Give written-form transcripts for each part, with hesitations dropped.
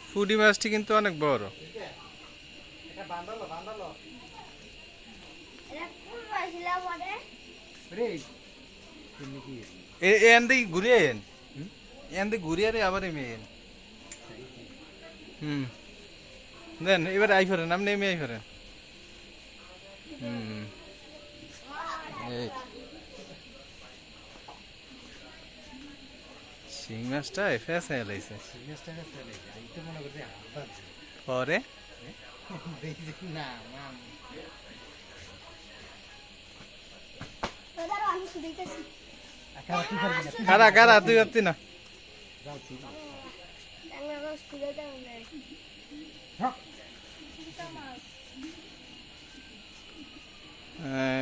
ফুটি মাছটি কিন্তু অনেক বড়। ঘুরিয়ে ঘুরিয়ে রে আবার মেয়ে দেন এবার আই ফেরেন, আপনি নেমে আই ফেরেন। শিং মাছটা ফেসে এলাইছে পরে কারা কারা তুই পারতি না।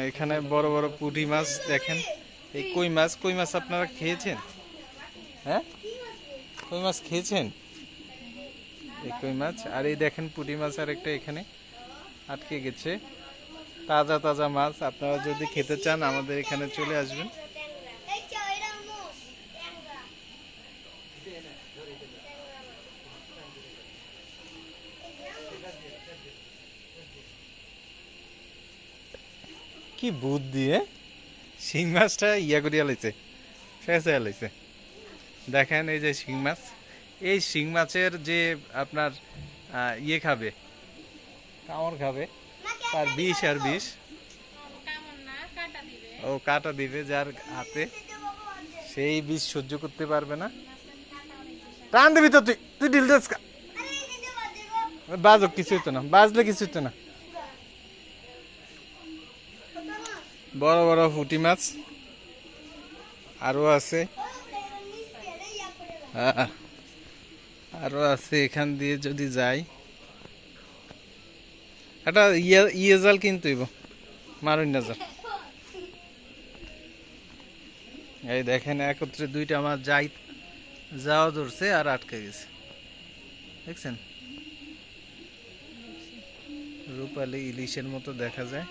এখানে বড় বড় পুঁটি মাছ দেখেন। এই কই মাছ আপনারা খেয়েছেন? হ্যাঁ, কই মাছ খেয়েছেন? এই কই মাছ আর এই দেখেন পুঁটি মাছ আর একটা এখানে আটকে গেছে। তাজা তাজা মাছ, আপনারা যদি খেতে চান আমাদের এখানে চলে আসবেন। কি বুদ্ধি, শিং মাছটা ইয়া করিয়া লাইছে, ফেসে লাইছে। দেখেন এই যে শিং মাছ, এই শিং মাছের যে আপনার ইয়ে খাবে, কামড় খাবে, তার বিষ আর বিষ, ও কাটা দিবে যার হাতে, সেই বিষ সহ্য করতে পারবে না। টান দিবি তো তুই, তুই ডিল দিস। বাজক কিছু হইতো না, বাজলে কিছু হইতো না। বড় বড় পুঁটি মাছ আরো আছে, আরো আছে। এখান দিয়ে যদি যাই একটা ইয়ে জাল কিনতে হইব, মারুন না জাল। এই দেখেন একত্রে দুইটা মাছ যাওয়া ধরছে আর আটকে গেছে, দেখছেন? রূপালী ইলিশের মতো দেখা যায়।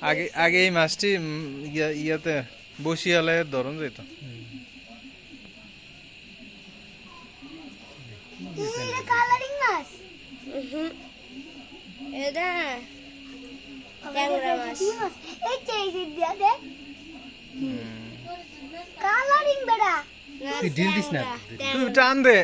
আগে আগে এই মাছটি ইয়াতে বসিয়ালে ধরন যেত। তুই টান দে।